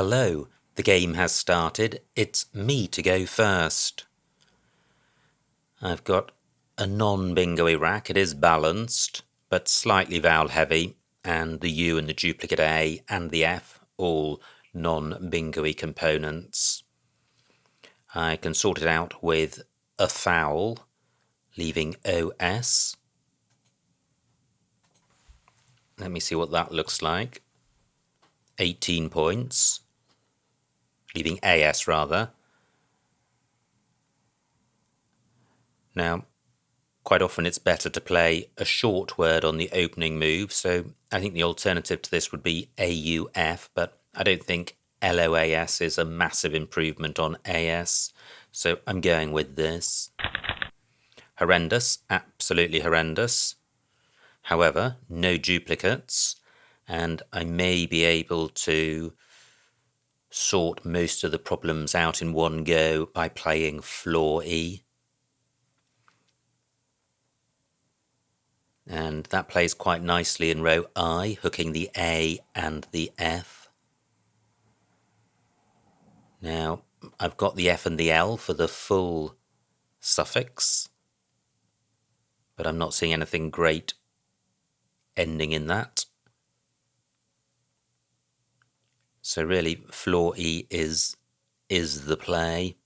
Hello, the game has started. It's me to go first. I've got a non-bingo-y rack. It is balanced, but slightly vowel heavy, and the U and the duplicate A and the F, all non-bingo-y components. I can sort it out with a foul, leaving OS. Let me see what that looks like. 18 points. Leaving AS rather. Now, quite often it's better to play a short word on the opening move, so I think the alternative to this would be AUF, but I don't think LOAS is a massive improvement on AS, so I'm going with this. Horrendous, absolutely horrendous. However, no duplicates, and I may be able to sort most of the problems out in one go by playing floor E. And that plays quite nicely in row I, hooking the A and the F. Now, I've got the F and the L for the full suffix, but I'm not seeing anything great ending in that. So really, floor E is the play.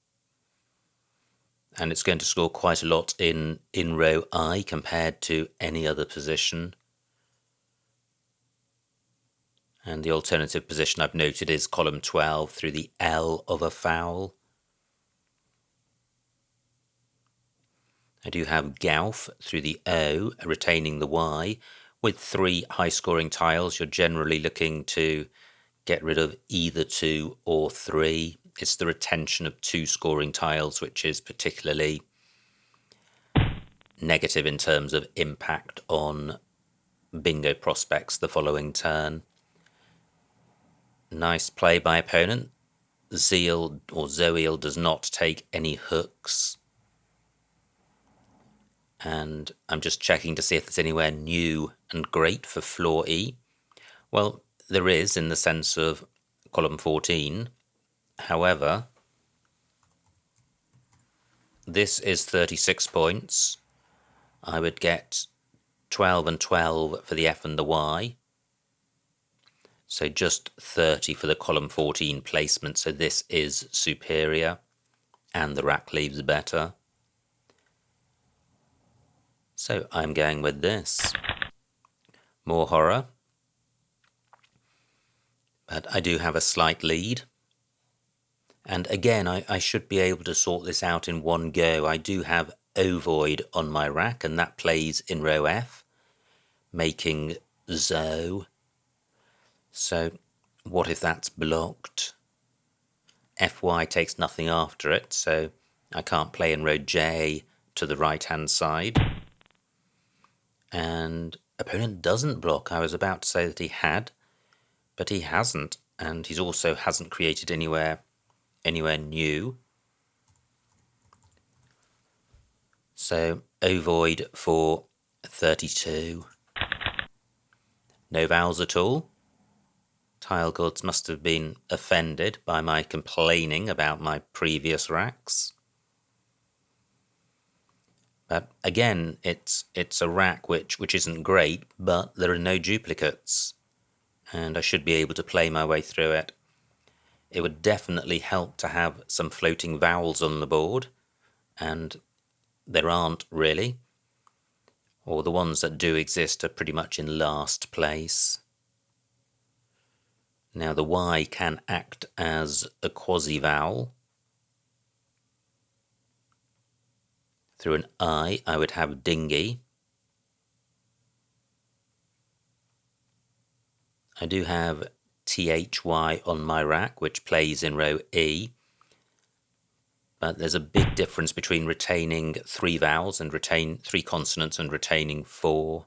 And it's going to score quite a lot in row I compared to any other position. And the alternative position I've noted is column 12 through the L of a foul. I do have Gauf through the O, retaining the Y. With 3 high-scoring tiles, you're generally looking to get rid of either 2 or 3. It's the retention of 2 scoring tiles which is particularly negative in terms of impact on bingo prospects the following turn. Nice play by opponent. Zeal or Zoeel does not take any hooks. And I'm just checking to see if there's anywhere new and great for floor E. Well, there is in the sense of column 14. However, this is 36 points. I would get 12 and 12 for the F and the Y. So just 30 for the column 14 placement. So this is superior and the rack leaves better. So I'm going with this. More horror. But I do have a slight lead. And again, I should be able to sort this out in one go. I do have ovoid on my rack, and that plays in row F, making Zo. So what if that's blocked? Fy takes nothing after it, so I can't play in row J to the right-hand side. And opponent doesn't block. I was about to say that he had, but he hasn't. And he's also hasn't created anywhere new. So ovoid for 32. No vowels at all. Tile gods must have been offended by my complaining about my previous racks. But again, it's a rack which isn't great, but there are no duplicates. And I should be able to play my way through it. It would definitely help to have some floating vowels on the board, and there aren't really. Or the ones that do exist are pretty much in last place. Now the Y can act as a quasi-vowel. Through an I would have dinghy. I do have THY on my rack, which plays in row E. But there's a big difference between retaining 3 vowels and 3 consonants and retaining 4.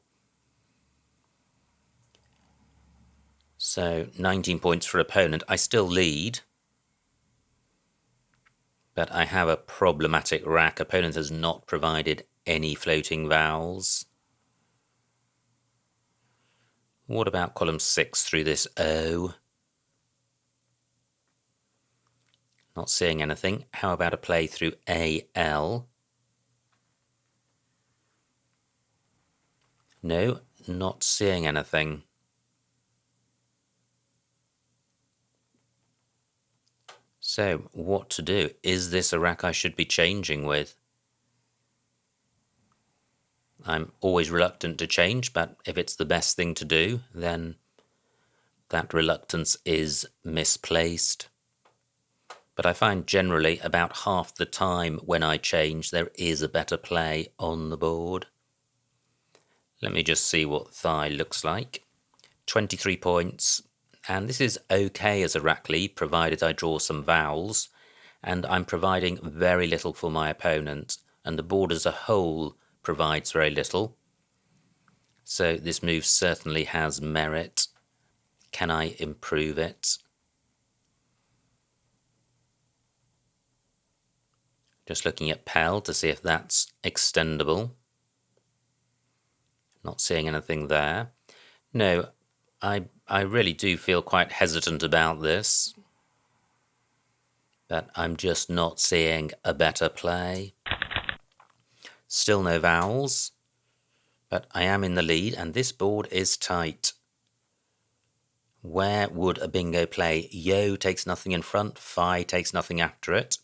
So 19 points for opponent. I still lead, but I have a problematic rack. Opponent has not provided any floating vowels. What about column 6 through this O? Not seeing anything. How about a play through AL? No, not seeing anything. So, what to do? Is this a rack I should be changing with? I'm always reluctant to change, but if it's the best thing to do, then that reluctance is misplaced. But I find generally about half the time when I change, there is a better play on the board. Let me just see what thigh looks like. 23 points, and this is okay as a rack lead, provided I draw some vowels, and I'm providing very little for my opponent, and the board as a whole provides very little. So this move certainly has merit. Can I improve it? Just looking at Pell to see if that's extendable. Not seeing anything there. No, I really do feel quite hesitant about this. But I'm just not seeing a better play. Still no vowels. But I am in the lead, and this board is tight. Where would a bingo play? Yo takes nothing in front, Phi takes nothing after it.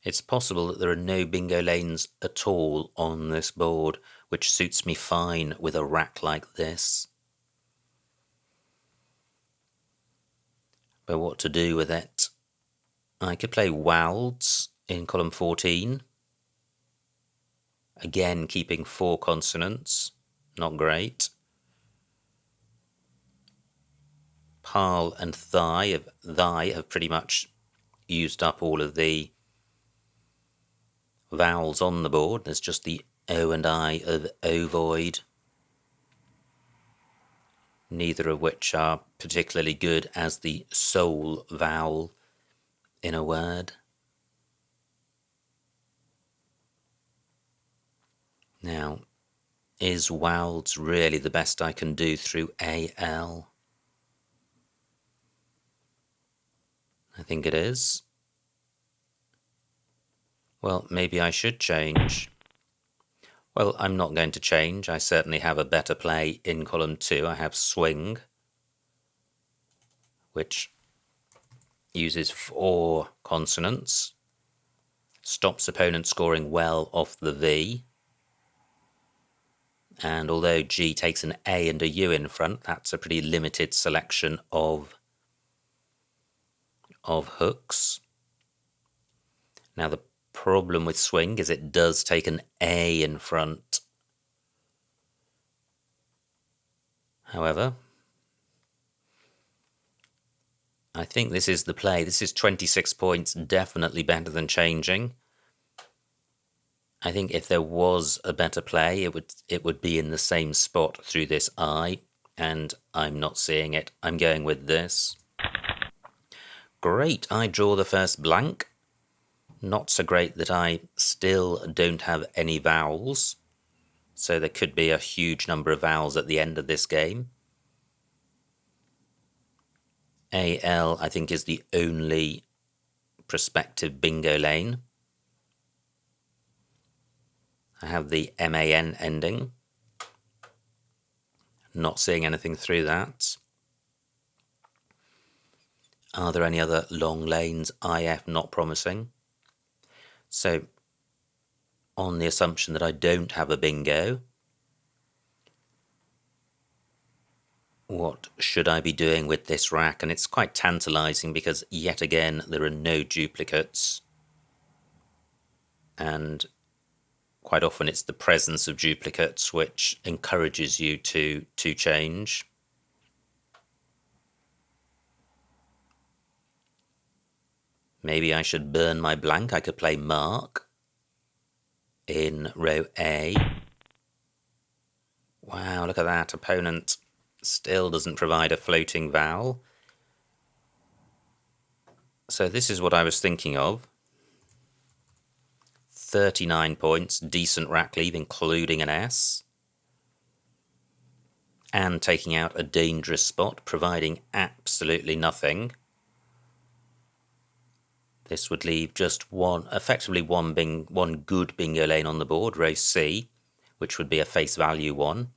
It's possible that there are no bingo lanes at all on this board, which suits me fine with a rack like this. But what to do with it? I could play Wilds in column 14. Again, keeping 4 consonants. Not great. Pal and Thy have pretty much used up all of the vowels on the board. There's just the O and I of ovoid, neither of which are particularly good as the sole vowel in a word. Now, is Wilds really the best I can do through AL? I think it is. Well, maybe I should change. Well, I'm not going to change. I certainly have a better play in column 2. I have Swing, which uses 4 consonants, stops opponent scoring well off the V, and although G takes an A and a U in front, that's a pretty limited selection of hooks. Now the problem with Swing is it does take an A in front. However, I think this is the play. This is 26 points, definitely better than changing. I think if there was a better play, it would be in the same spot through this I, and I'm not seeing it. I'm going with this. Great, I draw the first blank. Not so great that I still don't have any vowels, so there could be a huge number of vowels at the end of this game. AL, I think, is the only prospective bingo lane. I have the MAN ending. Not seeing anything through that. Are there any other long lanes? IF, not promising. So, on the assumption that I don't have a bingo, what should I be doing with this rack? And it's quite tantalising because, yet again, there are no duplicates. And quite often it's the presence of duplicates which encourages you to change. Maybe I should burn my blank. I could play Mark in row A. Wow, look at that. Opponent still doesn't provide a floating vowel. So this is what I was thinking of. 39 points, decent rack leave, including an S. And taking out a dangerous spot, providing absolutely nothing. This would leave just one, effectively one good bingo lane on the board, row C, which would be a face value one,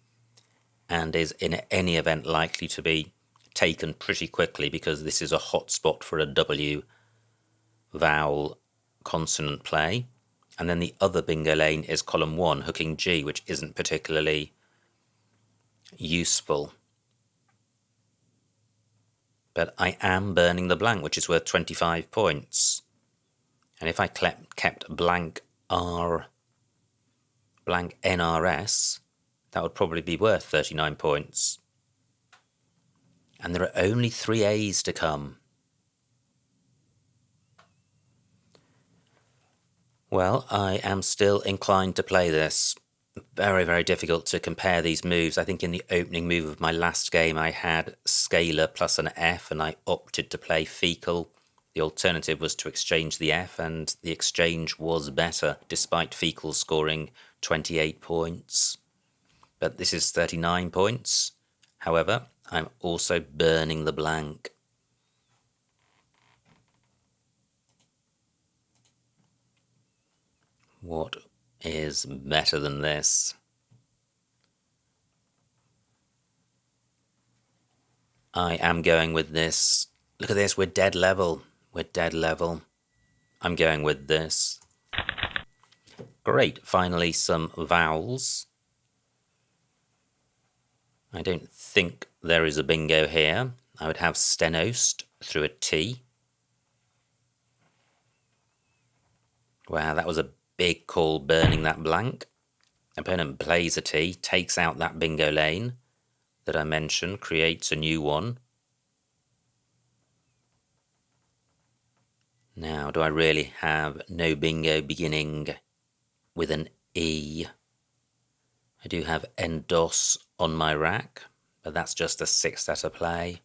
and is in any event likely to be taken pretty quickly because this is a hot spot for a W vowel consonant play. And then the other bingo lane is column 1, hooking G, which isn't particularly useful. But I am burning the blank, which is worth 25 points. And if I kept blank NRS, that would probably be worth 39 points. And there are only 3 A's to come. Well, I am still inclined to play this. Very, very difficult to compare these moves. I think in the opening move of my last game I had scalar plus an F and I opted to play fecal. The alternative was to exchange the F, and the exchange was better, despite fecal scoring 28 points. But this is 39 points. However, I'm also burning the blank. What is better than this? I am going with this. Look at this, we're dead level. We're dead level. I'm going with this. Great, finally some vowels. I don't think there is a bingo here. I would have stenost through a T. Wow, that was a big call, burning that blank. Opponent plays a T, takes out that bingo lane that I mentioned, creates a new one. Now, do I really have no bingo beginning with an E? I do have endos on my rack, but that's just a 6-letter play.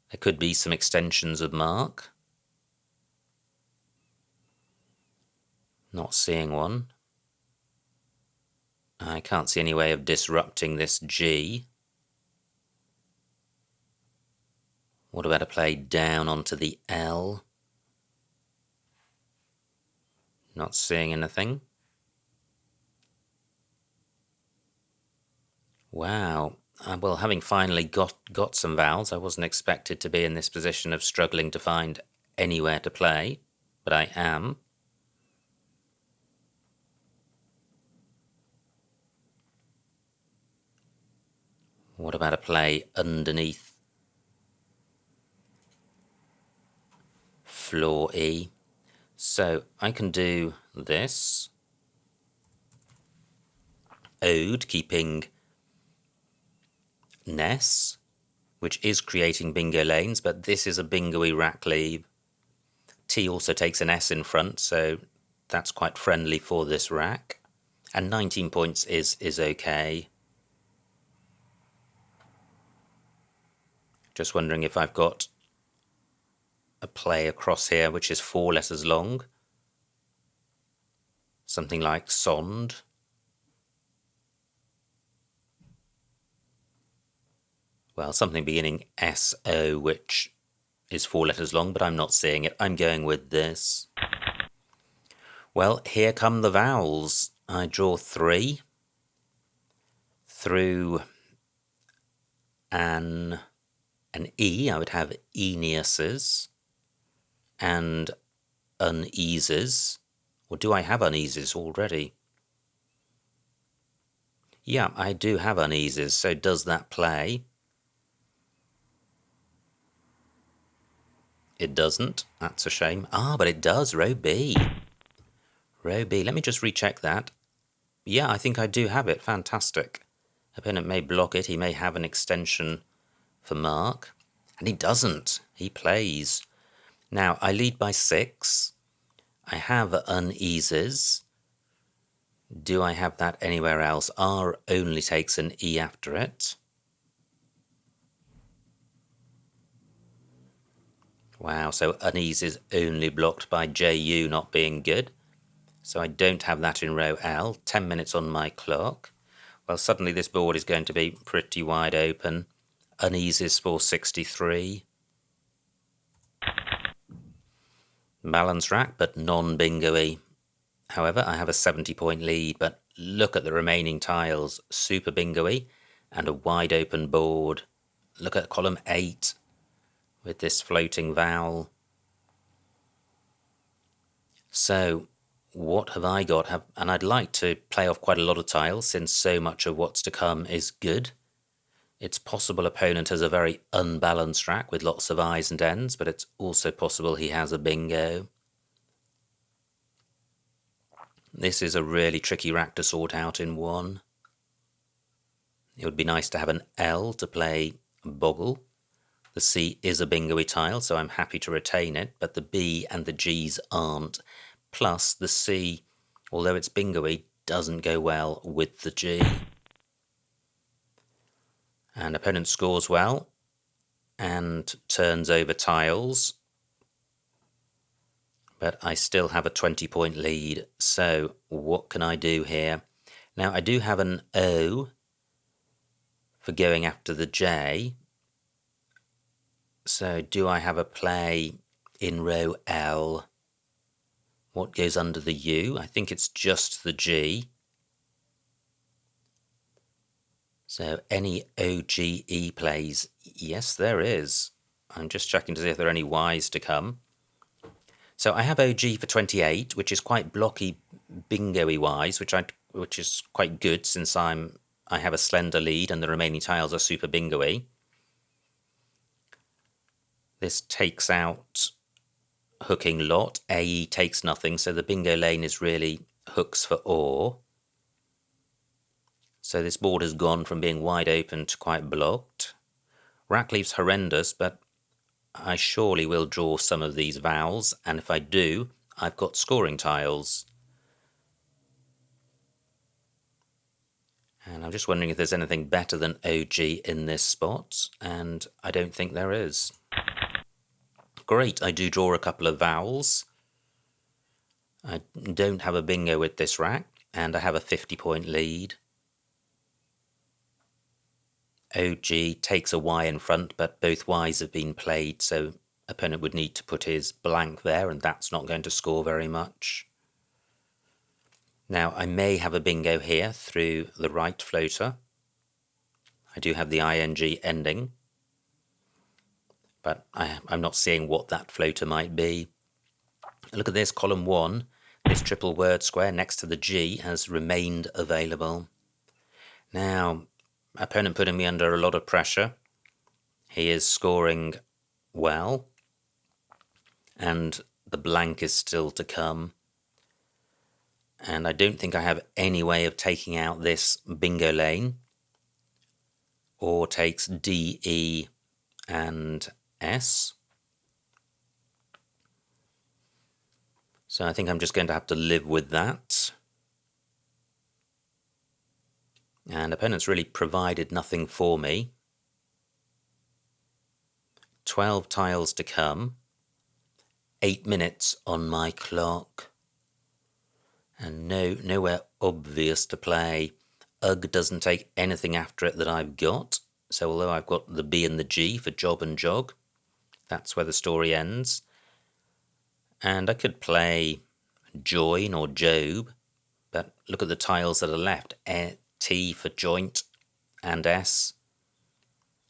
There could be some extensions of mark. Not seeing one. I can't see any way of disrupting this G. What about a play down onto the L? Not seeing anything. Wow. Well, having finally got some vowels, I wasn't expected to be in this position of struggling to find anywhere to play, but I am. What about a play underneath floor E? So I can do this. Ode, keeping Ness, which is creating bingo lanes, but this is a bingo-y rack leave. T also takes an S in front, so that's quite friendly for this rack. And 19 points is okay. Just wondering if I've got a play across here which is 4 letters long. Something like Sond. Well, something beginning S-O, which is 4 letters long, but I'm not seeing it. I'm going with this. Well, here come the vowels. I draw 3 through an E. I would have Aeneas's and uneases. Or do I have uneases already? Yeah, I do have uneases, so does that play? It doesn't. That's a shame. Ah, but it does. Row B. Row B. Let me just recheck that. Yeah, I think I do have it. Fantastic. Opponent may block it. He may have an extension for mark. And he doesn't. He plays. Now, I lead by 6. I have uneases. Do I have that anywhere else? R only takes an E after it. Wow, so unease is only blocked by JU not being good. So I don't have that in row L. 10 minutes on my clock. Well, suddenly this board is going to be pretty wide open. Unease is for 63. Balanced rack, but non-bingo-y. However, I have a 70-point lead, but look at the remaining tiles. Super bingo-y and a wide open board. Look at column 8 with this floating vowel. So what have I got? And I'd like to play off quite a lot of tiles since so much of what's to come is good. It's possible opponent has a very unbalanced rack with lots of I's and N's, but it's also possible he has a bingo. This is a really tricky rack to sort out in one. It would be nice to have an L to play boggle. The C is a bingo-y tile, so I'm happy to retain it, but the B and the G's aren't. Plus, the C, although it's bingo-y, doesn't go well with the G. And opponent scores well and turns over tiles, but I still have a 20-point lead, so what can I do here? Now, I do have an O for going after the J, so do I have a play in row L? What goes under the U? I think it's just the G. So any OGE plays? Yes, there is. I'm just checking to see if there are any Ys to come. So I have OG for 28, which is quite blocky, bingo-y wise, which is quite good since I have a slender lead and the remaining tiles are super bingo-y. This takes out hooking lot. AE takes nothing, so the bingo lane is really hooks for or. So this board has gone from being wide open to quite blocked. Rack leaves horrendous, but I surely will draw some of these vowels, and if I do, I've got scoring tiles. And I'm just wondering if there's anything better than OG in this spot, and I don't think there is. Great, I do draw a couple of vowels. I don't have a bingo with this rack, and I have a 50-point lead. OG takes a Y in front, but both Ys have been played, so opponent would need to put his blank there, and that's not going to score very much. Now, I may have a bingo here through the right floater. I do have the ing ending, but I'm not seeing what that floater might be. Look at this, column 1. This triple word square next to the G has remained available. Now, opponent putting me under a lot of pressure. He is scoring well, and the blank is still to come. And I don't think I have any way of taking out this bingo lane. Or takes D, E, and S. So I think I'm just going to have to live with that. And opponent's really provided nothing for me. 12 tiles to come. 8 minutes on my clock. And nowhere obvious to play. UG doesn't take anything after it that I've got. So although I've got the B and the G for job and jog, that's where the story ends. And I could play join or Job, but look at the tiles that are left. T for joint and S,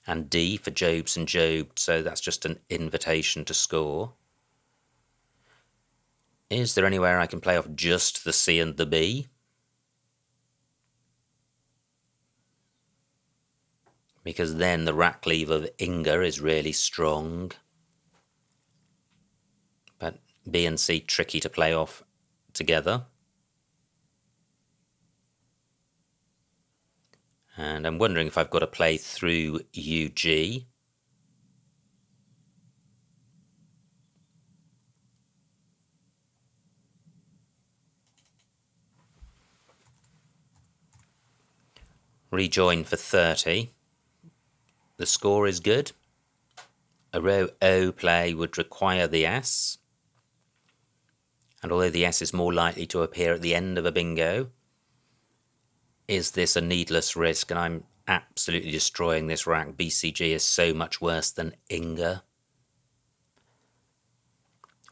and D for Jobs and Job, so that's just an invitation to score. Is there anywhere I can play off just the C and the B? Because then the rack leave of Inga is really strong. But B and C tricky to play off together. And I'm wondering if I've got to play through UG. Rejoin for 30. The score is good. A row O play would require the S. And although the S is more likely to appear at the end of a bingo, is this a needless risk? And I'm absolutely destroying this rack. BCG is so much worse than Inga.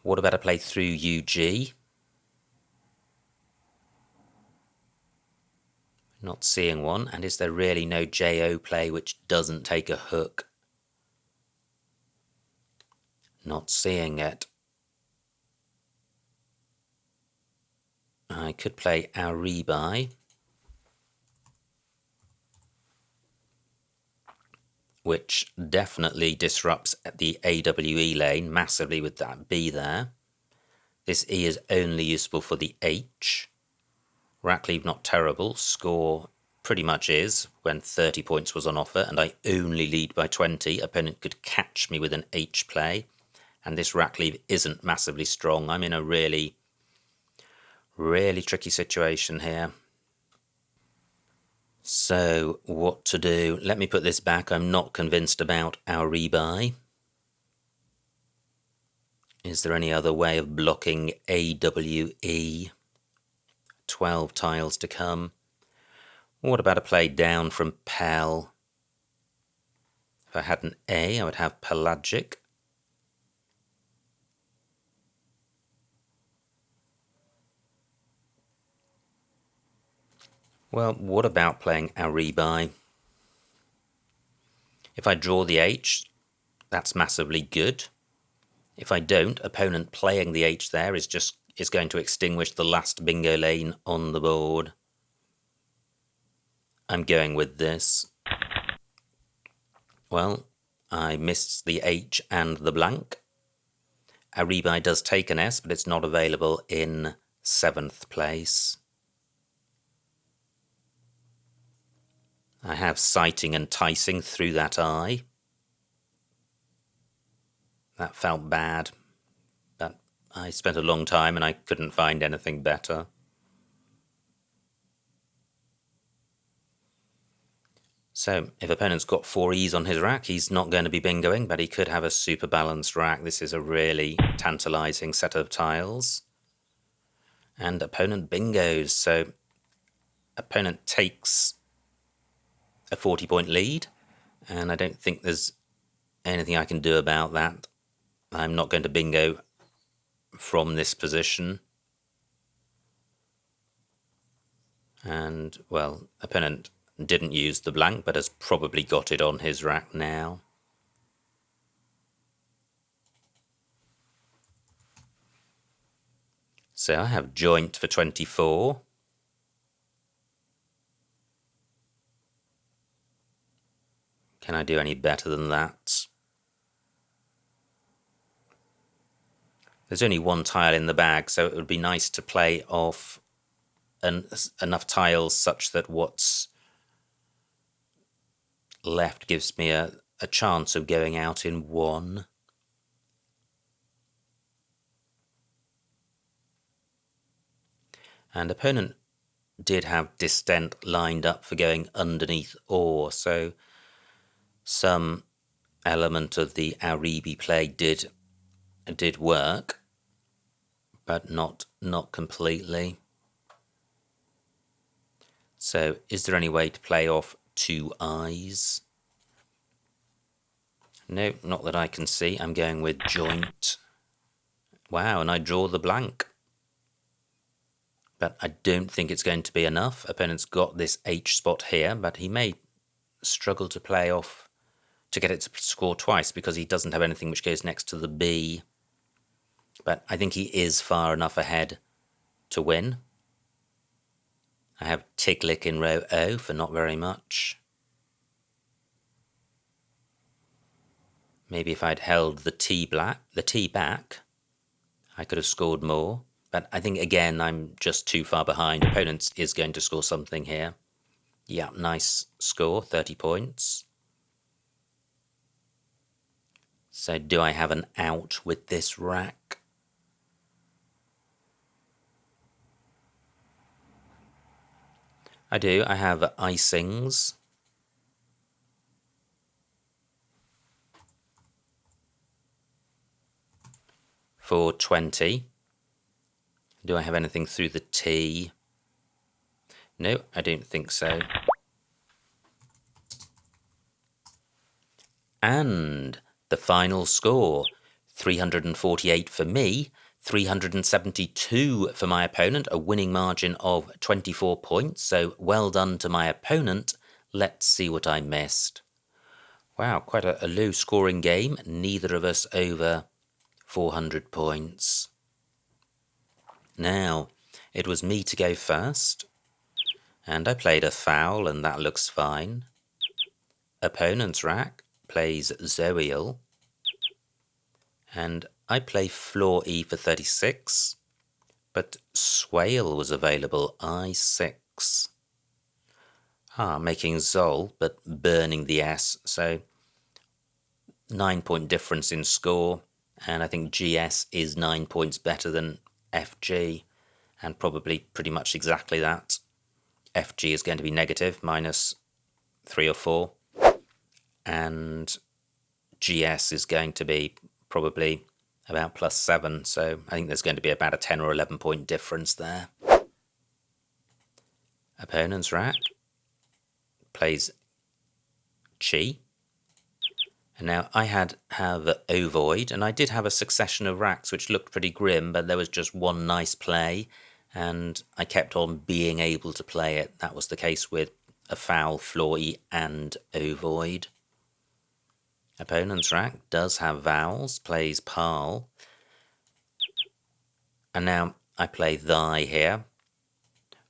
What about a play through UG? Not seeing one. And is there really no JO play which doesn't take a hook? Not seeing it. I could play our rebuy, which definitely disrupts the AWE lane massively with that B there. This E is only useful for the H. Rack leave not terrible. Score pretty much is when 30 points was on offer and I only lead by 20. Opponent could catch me with an H play. And this rack leave isn't massively strong. I'm in a really tricky situation here. So what to do? Let me put this back. I'm not convinced about our rebuy. Is there any other way of blocking AWE? 12 tiles to come. What about a play down from Pell? If I had an A, I would have Pelagic. Well, what about playing our rebuy? If I draw the H, that's massively good. If I don't, opponent playing the H there is going to extinguish the last bingo lane on the board. I'm going with this. Well, I missed the H and the blank. Our rebuy does take an S, but it's not available in 7th place. I have sighting enticing through that eye. That felt bad, but I spent a long time and I couldn't find anything better. So, if opponent's got 4 E's on his rack, he's not going to be bingoing, but he could have a super balanced rack. This is a really tantalizing set of tiles. And opponent bingos, so opponent takes a 40-point lead, and I don't think there's anything I can do about that. I'm not going to bingo from this position. And, well, opponent didn't use the blank, but has probably got it on his rack now. So I have joint for 24. Can I do any better than that? There's only one tile in the bag, so it would be nice to play off enough tiles such that what's left gives me a chance of going out in 1. And opponent did have distent lined up for going underneath or, so some element of the Aribi play did work, but not completely. So is there any way to play off 2 eyes? No, not that I can see. I'm going with joint. Wow, and I draw the blank. But I don't think it's going to be enough. Opponent's got this H spot here, but he may struggle to play off to get it to score twice because he doesn't have anything which goes next to the B. But I think he is far enough ahead to win. I have Tiglick in row O for not very much. Maybe if I'd held the T back, I could have scored more. But I think, again, I'm just too far behind. Opponent is going to score something here. Yeah, nice score, 30 points. So do I have an out with this rack? I do. I have icings. For 20. Do I have anything through the T? No, I don't think so. And the final score, 348 for me, 372 for my opponent, a winning margin of 24 points, so well done to my opponent. Let's see what I missed. Wow, quite a low scoring game, neither of us over 400 points. Now, it was me to go first, and I played a foul, and that looks fine. Opponent's rack plays Zoiel, and I play floor E for 36, but Swale was available, I6. Making Zol, but burning the S, so 9-point difference in score, and I think GS is 9 points better than FG, and probably pretty much exactly that. FG is going to be negative, minus 3 or 4, and GS is going to be probably about plus 7, so I think there's going to be about a 10 or 11 point difference there. Opponent's rack plays Chi, and now I have Ovoid, and I did have a succession of racks which looked pretty grim, but there was just one nice play, and I kept on being able to play it. That was the case with a foul, floor E, and Ovoid. Opponent's rack does have vowels, plays Parl, and now I play Thy here,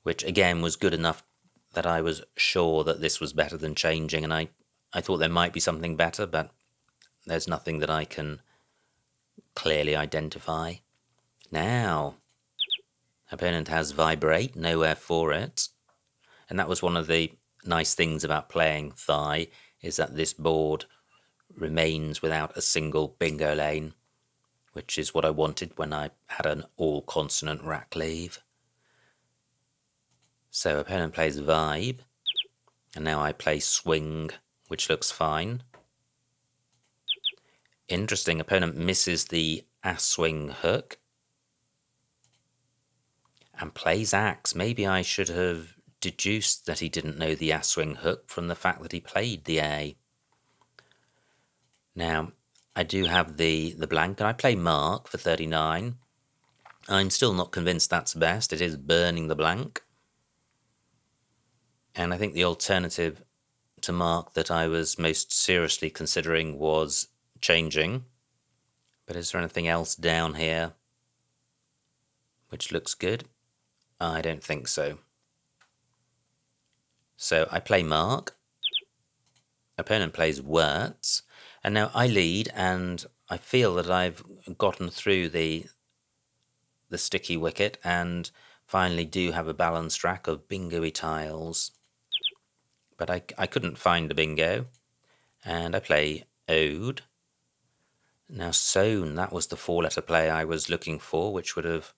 which again was good enough that I was sure that this was better than changing, and I thought there might be something better, but there's nothing that I can clearly identify. Now, opponent has Vibrate, nowhere for it, and that was one of the nice things about playing Thigh, is that this board remains without a single bingo lane, which is what I wanted when I had an all-consonant rack leave. So opponent plays Vibe, and now I play Swing, which looks fine. Interesting, opponent misses the Ass-swing hook and plays Axe. Maybe I should have deduced that he didn't know the Ass-swing hook from the fact that he played the A. Now, I do have the blank, and I play Mark for 39. I'm still not convinced that's best. It is burning the blank. And I think the alternative to Mark that I was most seriously considering was changing. But is there anything else down here which looks good? I don't think so. So I play Mark. Opponent plays Words. And now I lead, and I feel that I've gotten through the sticky wicket and finally do have a balanced rack of bingo-y tiles. But I couldn't find a bingo, and I play Ode. Now Sown, that was the 4-letter play I was looking for, which would have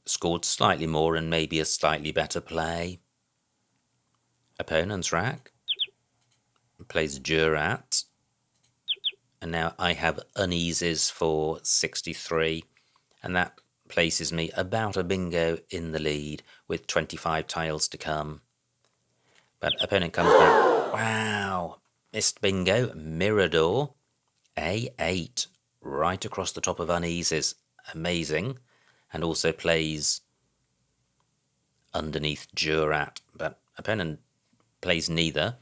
scored slightly more and maybe a slightly better play. Opponent's rack plays Jurat, and now I have uneases for 63, and that places me about a bingo in the lead with 25 tiles to come. But opponent comes back. Wow! Missed bingo. Mirador. A8. Right across the top of uneases. Amazing. And also plays underneath Jurat. But opponent plays neither.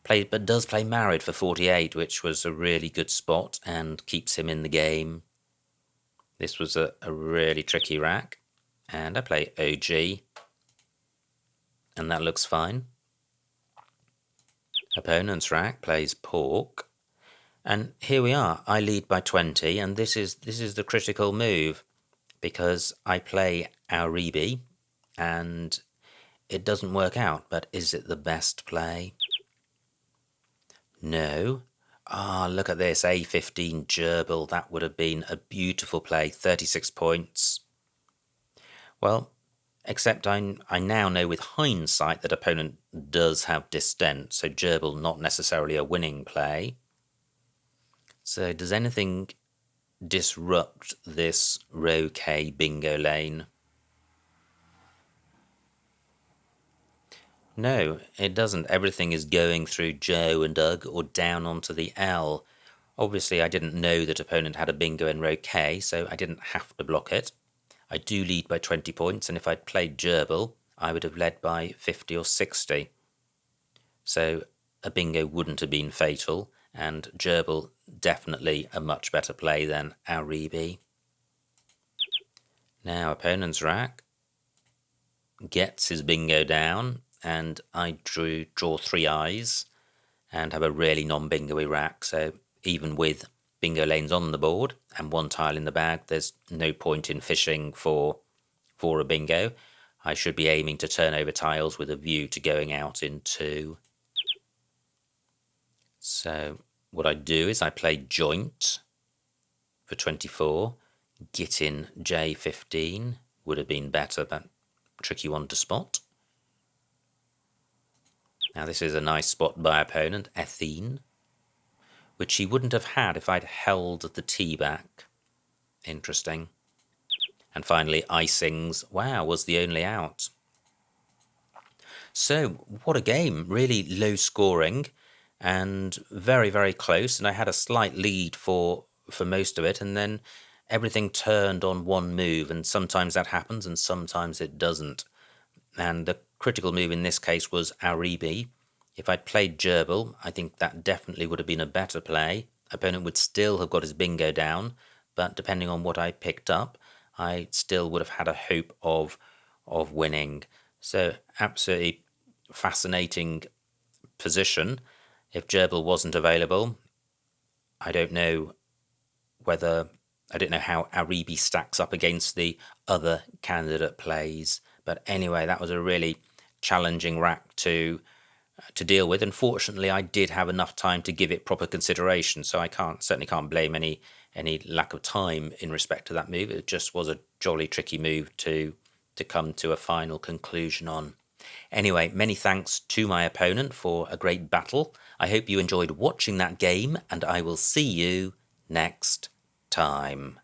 But does play Married for 48, which was a really good spot and keeps him in the game. This was a really tricky rack. And I play OG. And that looks fine. Opponent's rack plays Pork, and here we are. I lead by 20, and this is the critical move, because I play Auribi, and it doesn't work out. But is it the best play? No. Look at this, A15 Gerbil. That would have been a beautiful play. 36 points. Well, except I now know with hindsight that opponent does have Distent, so Gerbil not necessarily a winning play. So does anything disrupt this row K bingo lane? No, it doesn't. Everything is going through Joe and Doug or down onto the L. Obviously, I didn't know that opponent had a bingo in row K, so I didn't have to block it. I do lead by 20 points, and if I'd played gerbil, I would have led by 50 or 60. So a bingo wouldn't have been fatal, and gerbil definitely a much better play than Aribi. Now opponent's rack gets his bingo down, and I draw 3 eyes and have a really non-bingo-y rack, so even with bingo lanes on the board and 1 tile in the bag, there's no point in fishing for a bingo. I should be aiming to turn over tiles with a view to going out in 2. So what I do is I play joint for 24, git in J15, would have been better, but tricky one to spot. Now this is a nice spot by opponent, Athene, which he wouldn't have had if I'd held the T back. Interesting. And finally, icings, wow, was the only out. So, what a game. Really low scoring and very, very close. And I had a slight lead for most of it. And then everything turned on one move. And sometimes that happens and sometimes it doesn't. And the critical move in this case was Aribi. If I'd played gerbil, I think that definitely would have been a better play. Opponent would still have got his bingo down, but depending on what I picked up, I still would have had a hope of winning. So absolutely fascinating position. If gerbil wasn't available, I don't know how Aribi stacks up against the other candidate plays. But anyway, that was a really challenging rack to deal with. Unfortunately, I did have enough time to give it proper consideration, so I certainly can't blame any lack of time in respect to that move. It just was a jolly tricky move to come to a final conclusion on. Anyway, many thanks to my opponent for a great battle. I hope you enjoyed watching that game, and I will see you next time.